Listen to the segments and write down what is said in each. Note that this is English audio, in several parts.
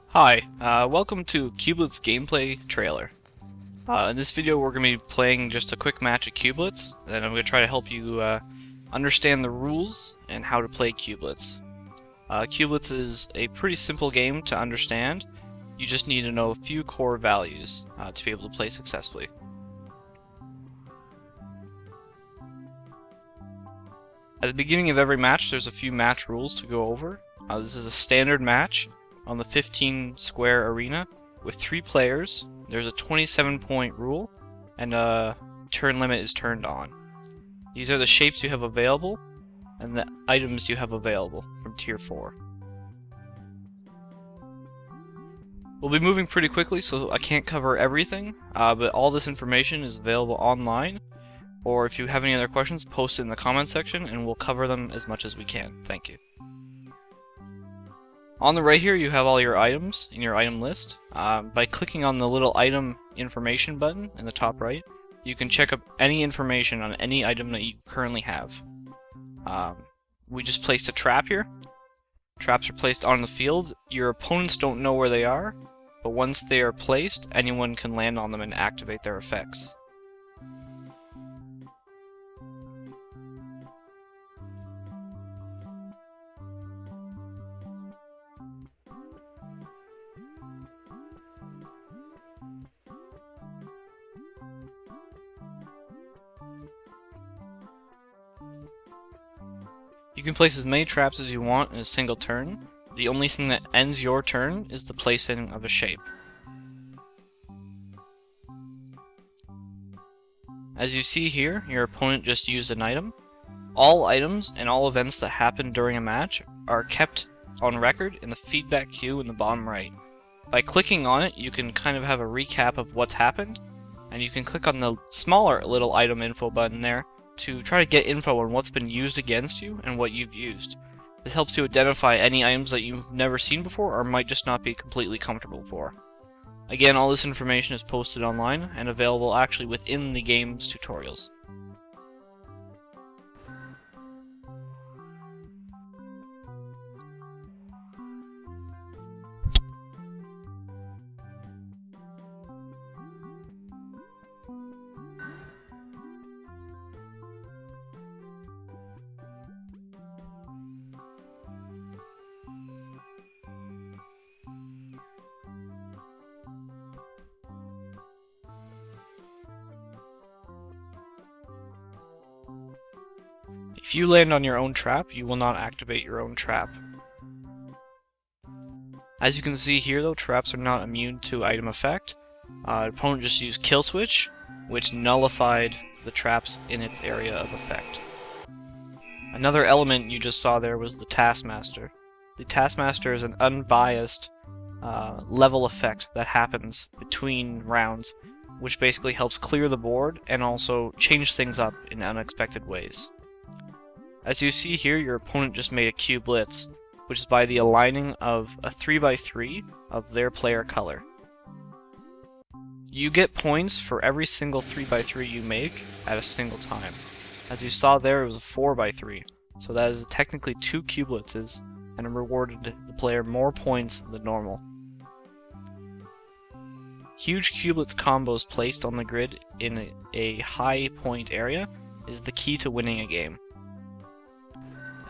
Hi, welcome to CuBlitz gameplay trailer. In this video we're going to be playing just a quick match of CuBlitz, and I'm going to try to help you understand the rules and how to play CuBlitz. CuBlitz is a pretty simple game to understand. You just need to know a few core values to be able to play successfully. At the beginning of every match there's a few match rules to go over. This is a standard match on the 15 square arena with 3 players. There's a 27-point rule and a turn limit is turned on. These are the shapes you have available and the items you have available from tier 4. We'll be moving pretty quickly, so I can't cover everything, but all this information is available online, or if you have any other questions, post it in the comment section and we'll cover them as much as we can. Thank you. On the right here you have all your items in your item list. By clicking on the little item information button in the top right, you can check up any information on any item that you currently have. We just placed a trap here. Traps are placed on the field. Your opponents don't know where they are, but once they are placed, anyone can land on them and activate their effects. You can place as many traps as you want in a single turn. The only thing that ends your turn is the placing of a shape. As you see here, your opponent just used an item. All items and all events that happen during a match are kept on record in the feedback queue in the bottom right. By clicking on it, you can kind of have a recap of what's happened, and you can click on the smaller little item info button there to try to get info on what's been used against you and what you've used. This helps you identify any items that you've never seen before or might just not be completely comfortable for. Again, all this information is posted online and available actually within the game's tutorials. If you land on your own trap, you will not activate your own trap. As you can see here though, traps are not immune to item effect. Opponent just used kill switch, which nullified the traps in its area of effect. Another element you just saw there was the Taskmaster. The Taskmaster is an unbiased level effect that happens between rounds, which basically helps clear the board and also change things up in unexpected ways. As you see here, your opponent just made a CuBlitz, which is by the aligning of a 3x3 of their player color. You get points for every single 3x3 you make at a single time. As you saw there, it was a 4x3, so that is technically 2 CuBlitzes, and it rewarded the player more points than normal. Huge CuBlitz combos placed on the grid in a high point area is the key to winning a game.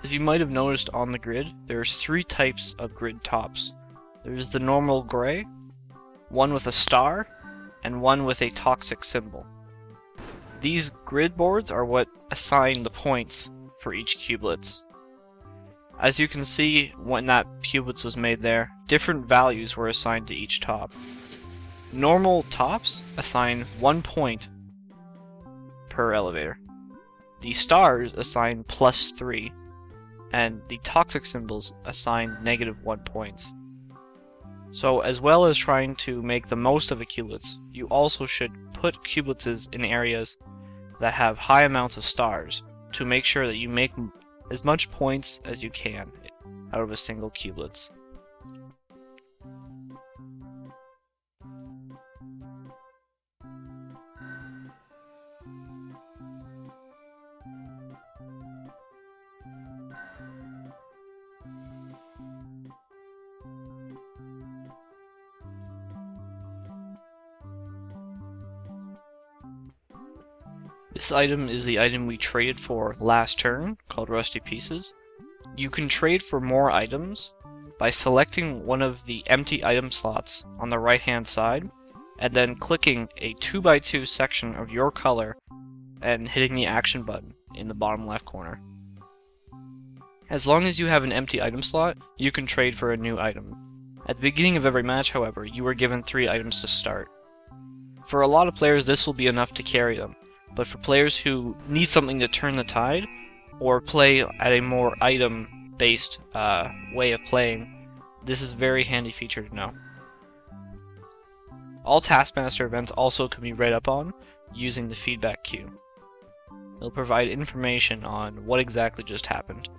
As you might have noticed on the grid, there's 3 types of grid tops. There's the normal gray, one with a star, and one with a toxic symbol. These grid boards are what assign the points for each CuBlitz. As you can see, when that CuBlitz was made there, different values were assigned to each top. Normal tops assign 1 point per elevator. The stars assign +3. And the toxic symbols assign -1 points. So as well as trying to make the most of a CuBlitz, you also should put CuBlitzes in areas that have high amounts of stars to make sure that you make as much points as you can out of a single CuBlitz. This item is the item we traded for last turn, called Rusty Pieces. You can trade for more items by selecting one of the empty item slots on the right hand side, and then clicking a 2x2 section of your color and hitting the action button in the bottom left corner. As long as you have an empty item slot, you can trade for a new item. At the beginning of every match, however, you are given 3 items to start. For a lot of players, this will be enough to carry them, but for players who need something to turn the tide, or play at a more item-based way of playing, this is a very handy feature to know. All Taskmaster events also can be read up on using the feedback queue. It'll provide information on what exactly just happened.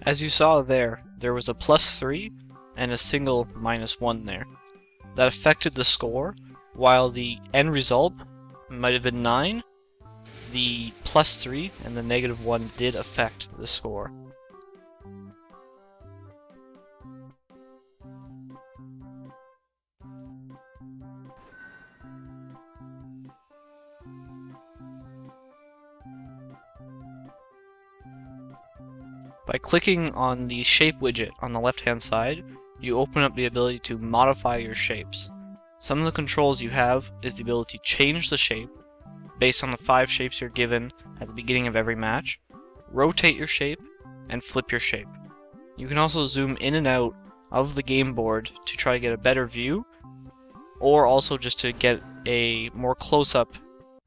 As you saw there was a +3 and a single -1 there. That affected the score. While the end result might have been 9, the +3 and the -1 did affect the score. By clicking on the shape widget on the left hand side, you open up the ability to modify your shapes. Some of the controls you have is the ability to change the shape based on the 5 shapes you're given at the beginning of every match, rotate your shape, and flip your shape. You can also zoom in and out of the game board to try to get a better view, or also just to get a more close-up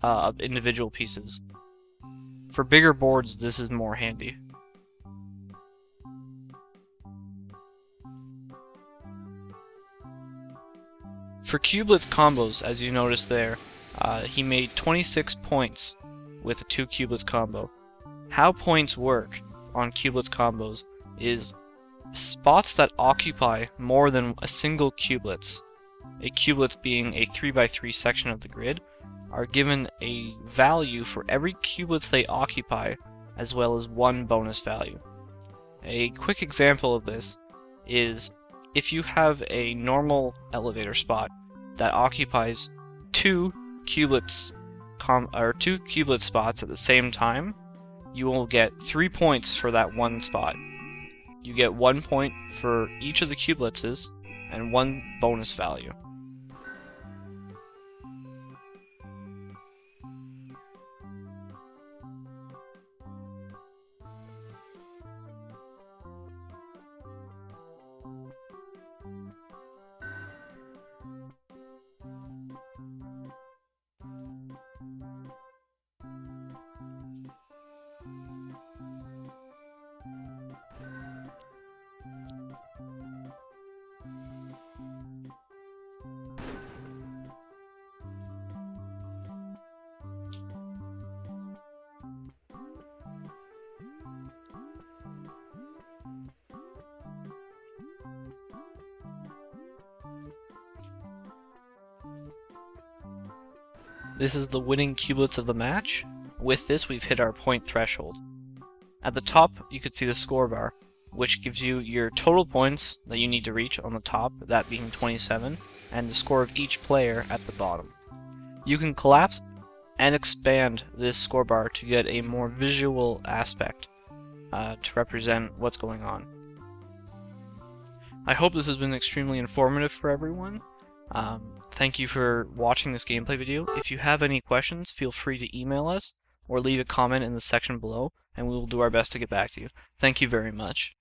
of individual pieces. For bigger boards, this is more handy. For CuBlitz combos, as you notice there, he made 26 points with a 2 CuBlitz combo. How points work on CuBlitz combos is spots that occupy more than a single CuBlitz, a CuBlitz being a 3x3 section of the grid, are given a value for every CuBlitz they occupy, as well as 1 bonus value. A quick example of this is if you have a normal elevator spot that occupies 2 CuBlitz spots at the same time, you will get 3 points for that one spot. You get 1 point for each of the CuBlitzes and 1 bonus value. This is the winning CuBlitz of the match. With this, we've hit our point threshold. At the top, you can see the score bar, which gives you your total points that you need to reach on the top, that being 27, and the score of each player at the bottom. You can collapse and expand this score bar to get a more visual aspect to represent what's going on. I hope this has been extremely informative for everyone. Thank you for watching this gameplay video. If you have any questions, feel free to email us or leave a comment in the section below, and we will do our best to get back to you. Thank you very much.